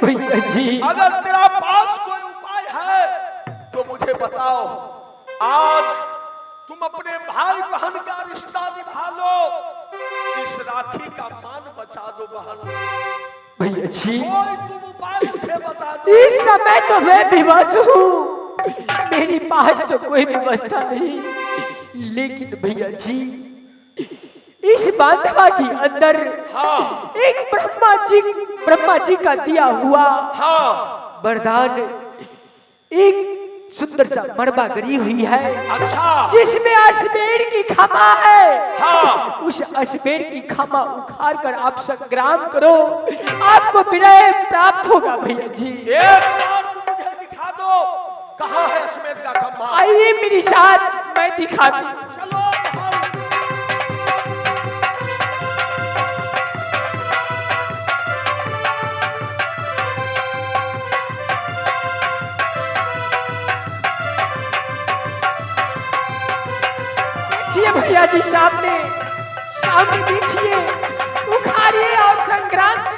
भैया जी। अगर तेरा पास कोई उपाय है तो मुझे बताओ। आज तुम अपने भाई बहन का रिश्ता निभा लो, इस राखी का मान बचा दो बहन। भैया जी कोई तुम उपाय मुझे बता दो। इस समय तो मैं विवश हूँ, मेरी पास तो कोई व्यवस्था नहीं। लेकिन भैया जी इस बांधवा के अंदर एक ब्रह्मा जी का दिया हुआ वरदान, एक सुंदर सा मड़बा गरी हुई है। अच्छा। जिसमें अश्वेर की खमा है। उस अश्वेर की खमा उखाड़ कर आप संग्राम करो, आपको विनय प्राप्त होगा भैया जी। एक बार तुम मुझे दिखा दो, कहाँ है अश्वेर का खम्भा? आइए मेरे साथ, मैं दिखाती हूँ। चलो बहन। भैया जी सामने देखिए, उखाड़िए और संक्रांत।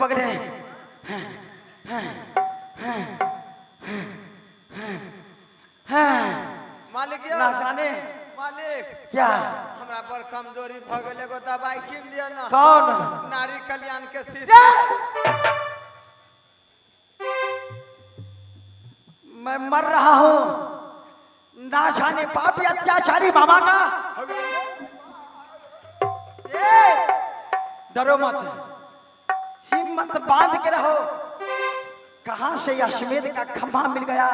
पकड़े। मालिक ना जाने मालिक क्या हमरा पर कमजोरी भ गेल, एगो दवाई कीन दिया ना। कौन? नारी कल्याण के शीशी। मैं मर रहा हूँ, ना जाने पापी अत्याचारी बाबा का। डरो मत, हिम्मत बांध के रहो। कहाँ से अश्वमेध का खंभा मिल गया?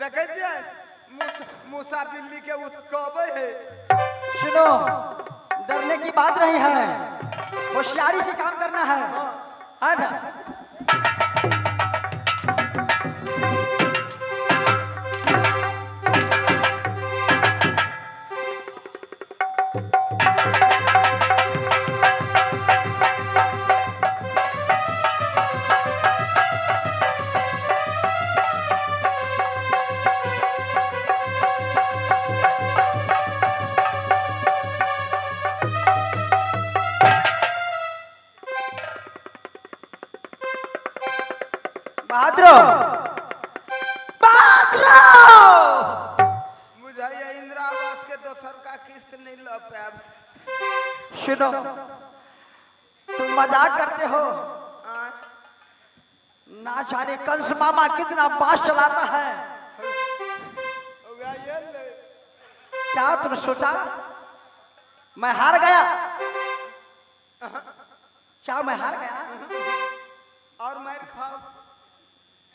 देखे छियै मूसा बिल्ली के उत्कबे है। सुनो, डरने की बात नहीं है, होशियारी से काम करना है। है ना? दोसर का किस्त नहीं लो पाब। सुनो, तुम मजाक करते हो। हाँ? ना जाने कंस मामा कितना बास चलाता है। होगा ये ले। क्या तुम सोचा मैं हार गया? क्या मैं हार गया? और मार खाओ।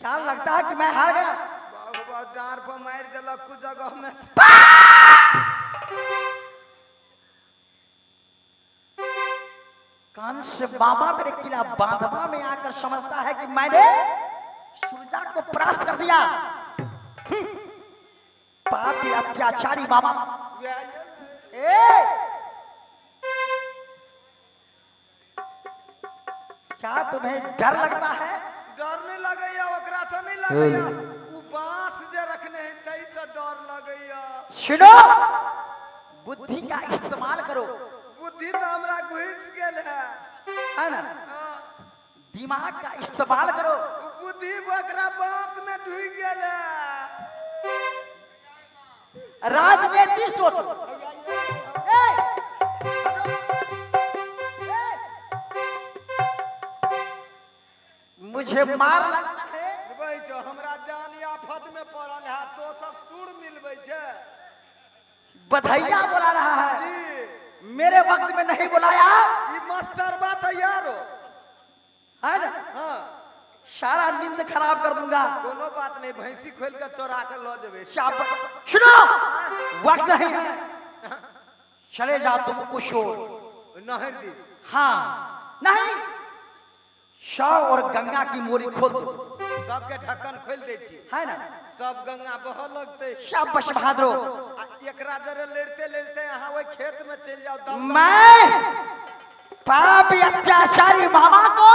क्या लगता है कि मैं हार गया? बाबा डार पर मार दिलक कुछ जगह में। कंस मामा मेरे किला बांधवा में आकर समझता है कि मैंने सुरजा को परास्त कर दिया। पापी अत्याचारी मामा। ए! क्या तुम्हें डर लगता है? डर नहीं लगैया, ओकरा से नहीं लगैया। वो बांस जे रखने हैं तई से डर लगैया। सुनो, बुद्धि का इस्तेमाल करो। बुद्धि तो हमरा घुस गेल है ना? हाँ। दिमाग का इस्तेमाल करो। बुद्धि ओकरा बांस में ढुक गेल है। राजनीति सोचो। ए! मुझे मार लगता है। भाई जो हमरा जान आफत में पड़ल है तो सब सुर मिलबै छे। बधैया बुला रहा है। जी मेरे वक्त में नहीं बुलाया। ई मास्टर बा तैयार हो। है ना? हाँ सारा नींद खराब कर दूंगा। कोनो बात नहीं, भैंसी खोल के चोरा के लो देबे। सुनो, वक्त नहीं है। चले जाओ तुम कुशोर। नहर दी। हाँ नहीं, शाह और गंगा की मोरी खोल दो। सबके ढक्कन खोल दे छी। है ना? सब गंगा बह लगते। शाबाश बहादुर। एकरा जरे लेटते लेटते यहाँ वही खेत में चल जाओ। दम मैं पापी अत्याचारी मामा को,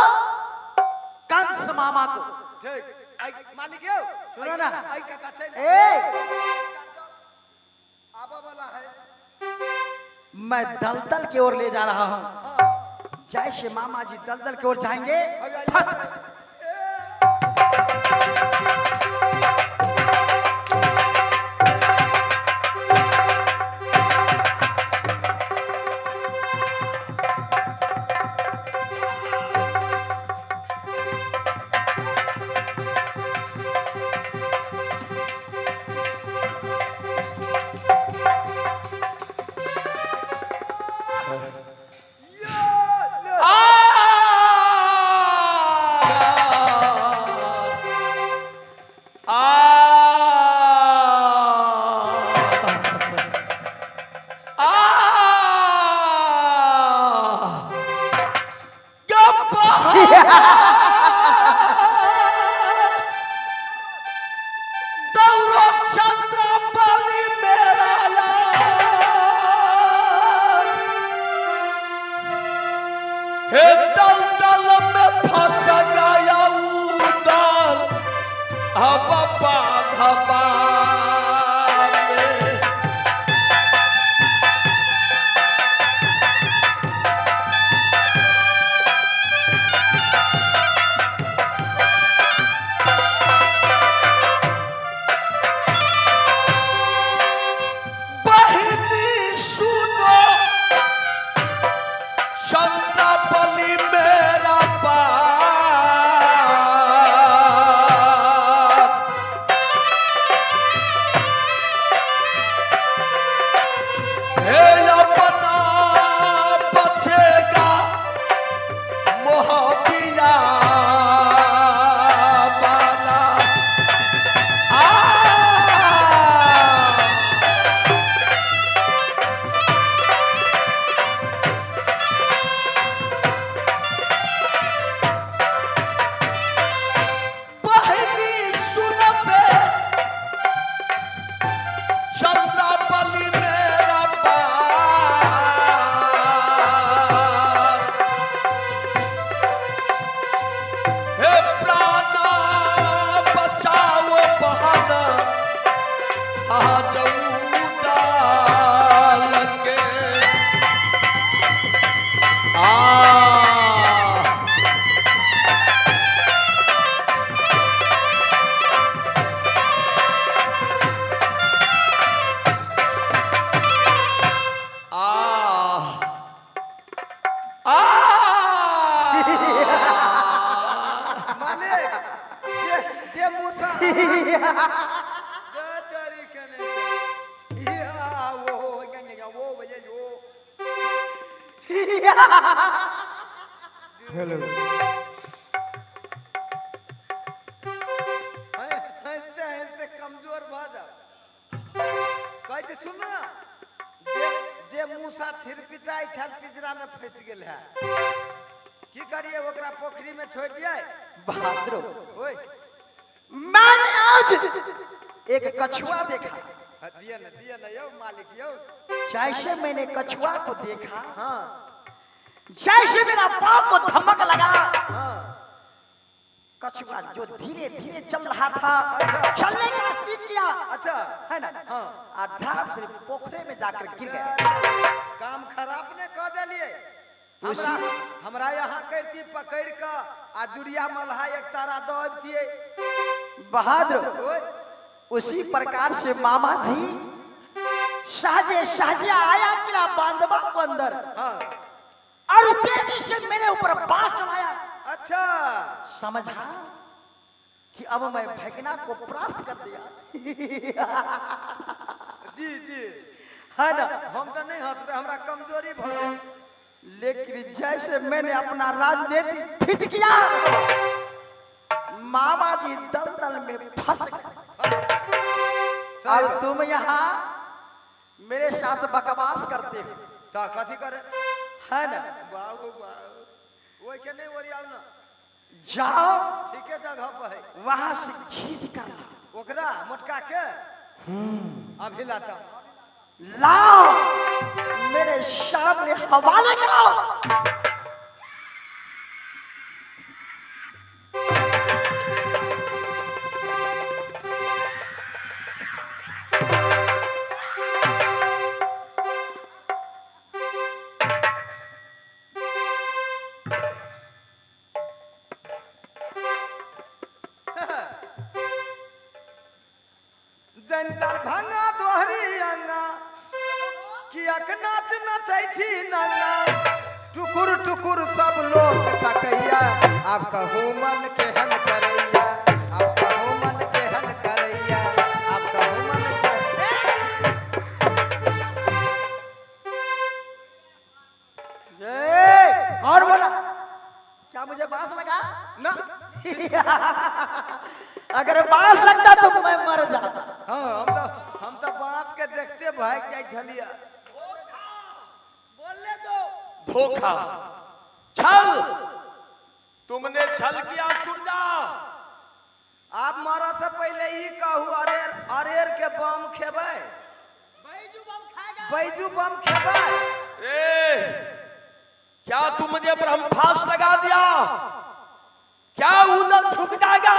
कंस मामा को। ठीक आई मालिक यो सुनो ना। आई कटा चल। ए! आबा वाला है। मैं दलदल की ओर ले जा रहा हूँ। हाँ जैसे मामा जी दलदल की ओर जाएंगे, फंस। हे दलदल में फंस गया उदल अब बाधवा में। बहिनी सुनो चंद्रबली मेरा बाप, हे अपना बचेगा मोहबिया वाला। बहिनी सुनबे चंद्रबली मेरा बाप, हे प्राण बचाओ बहन आज उदाल के। हेलो हंसते हंसते कमजोर भ जा कहै छै सुन ना जे मूसा छिरपिटाई छल पिंजरा में फंस गेल है की करिए ओकरा पोखरी में छोड़ दिए बहादुर ओए मैंने आज एक कछुआ देखा। दिए ना यो मालिक यो जैसे मैंने कछुआ को देखा, हाँ जैसे मेरा पाँव को धमक लगा, हाँ कछुआ जो धीरे धीरे चल रहा था, अच्छा। चलने का स्पीड किया, अच्छा है ना, हाँ आधार से पोखरे में जाकर गिर गया। काम खराब ने कह दिलिए हमरा यहाँ करती पकड़ का आ जुड़िया मल्हा एक तारा दब दिए बहादुर ओए उसी प्रकार से मामा जी सहजे सहजे आया किला बांधवा को अंदर हाँ और तेजी से मेरे ऊपर बाँस चलाया। अच्छा समझा कि अब मैं भगना को परास्त कर दिया। जी जी है ना, हम तो नहीं हंस रहे हमरा कमजोरी भ गई लेकिन जैसे मैंने अपना राजनीति फिट किया, मामा जी दलदल में फंस गए और तुम यहाँ मेरे साथ बकवास करते हो, ता कथी करे है ना। बाबू ओए के नहीं ओरियाव ना जाओ ठीके जगह पर है वहां से खींच कर लाओ, ओकरा मोटका के अभी लाता लाओ मेरे सामने हवाले कराओ। जंतर भंगा दोहरी अंगा कियाक नाच नचै छी नंगा टुकुर टुकुर सब लोग तकैया आप कहू मन केहन करैया आप कहू मन केहन करैया आप कहू मन और बोला क्या मुझे बांस लगा ना अगर बांस लगता तो मैं मर जाता। हाँ हम तो बांस के देखते भाग जाए छलिया बोलने दो धोखा, छल, तुमने छल किया सुरजा। आप मारा से पहले ही कहू अरेर के बम खेबै बैजू बम खेबै ए, क्या तुम मुझे ब्रह्मास्त्र लगा दिया? क्या उदल झुक जाएगा?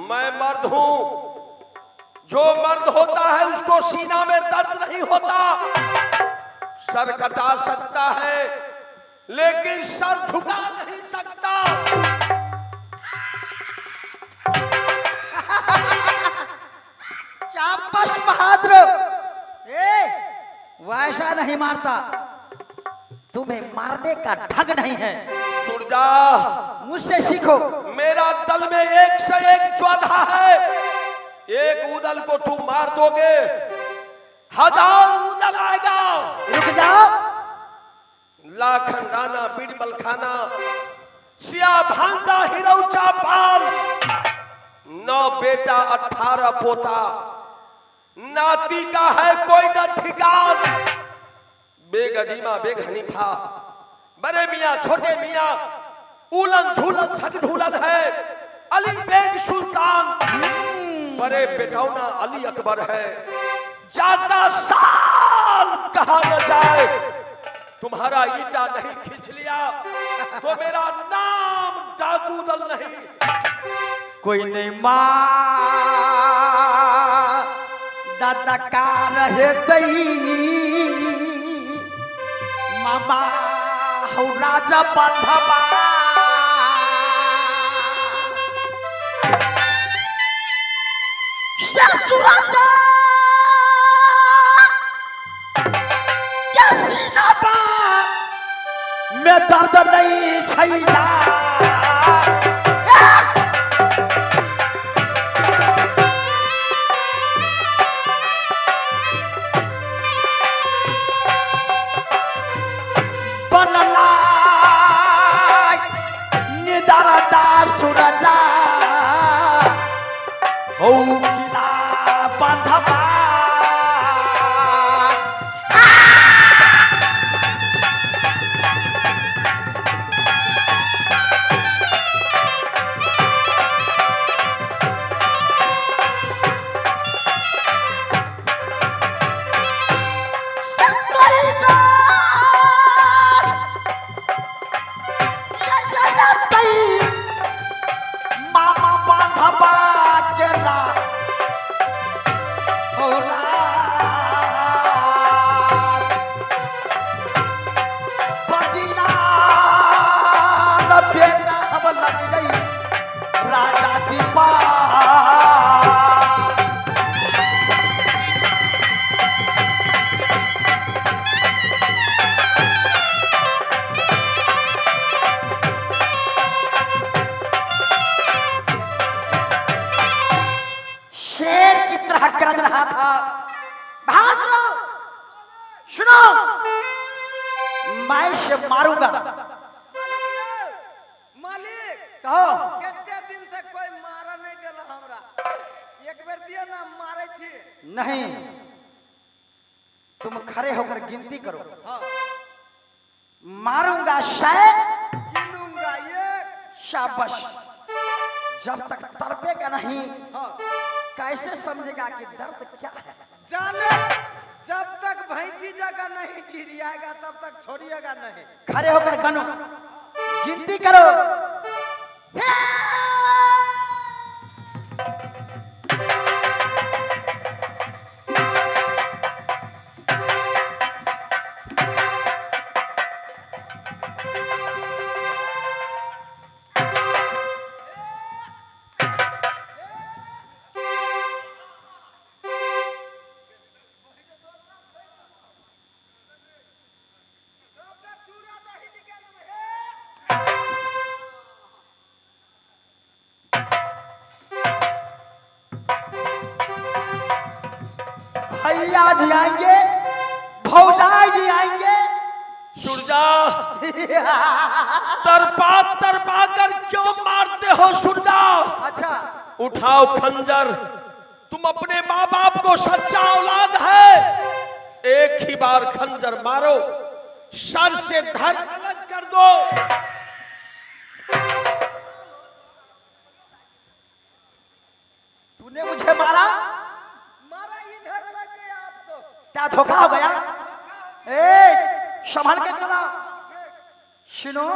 मैं मर्द हूं, जो मर्द होता है उसको सीना में दर्द नहीं होता। सर कटा सकता है लेकिन सर झुका नहीं सकता। शाबाश बहादुर, वैसा नहीं मारता, तुम्हें मारने का ढंग नहीं है। सुरजा, मुझसे सीखो। मेरा दल में एक से एक योद्धा है। एक उदल को तुम मार दोगे, 1000 उदल आएगा। रुक जाओ। लाखन राणा बीरबल खाना सिया भांजा हिरौचा पाल 9 बेटा 18 पोता, नाती का है कोई न ठिकान। बेगजीमा बेग हनीफा, बड़े मियाँ छोटे मियाँ, उलन झूलन थक झूलन है। अली बेग सुल्तान, बड़े बेटौना अली अकबर है। जाता साल कहा न जाए, तुम्हारा ईटा नहीं खींच लिया तो मेरा नाम डाकू दल नहीं। कोई नहीं माँ दादा का रहे दई मामा हो राजा बंधवा ससुराजा कैसी ना बा मैं दर्द नहीं छैला। रहा था। भाग लो। सुनो, मैं इसे मारूंगा। मालिक कहो। कितने दिन से कोई मारा नहीं दिला हमरा, एक बेर दिया ना मारे छी। नहीं, तुम खड़े होकर गिनती करो। हाँ मारूंगा 100, गिनूंगा 1। शाबाश। जब तक तड़पेगा नहीं, हाँ कैसे समझेगा कि दर्द क्या है? जाने जब तक भैंसी जगह नहीं चिड़ियाएगा तब तक छोड़िएगा नहीं। खड़े होकर गनो, गिनती करो। भैया जी आएंगे, भौजाई जी आएंगे। सुरजा, तरपा तरपा कर क्यों मारते हो सुरजा? अच्छा, उठाओ खंजर। तुम अपने माँ बाप को सच्चा औलाद है, एक ही बार खंजर मारो, सर से धड़ अलग कर दो। तूने मुझे मारा, मारा इधर लग गया आपको। क्या धोखा हो गया? ए, संभाल के चला। सुनो,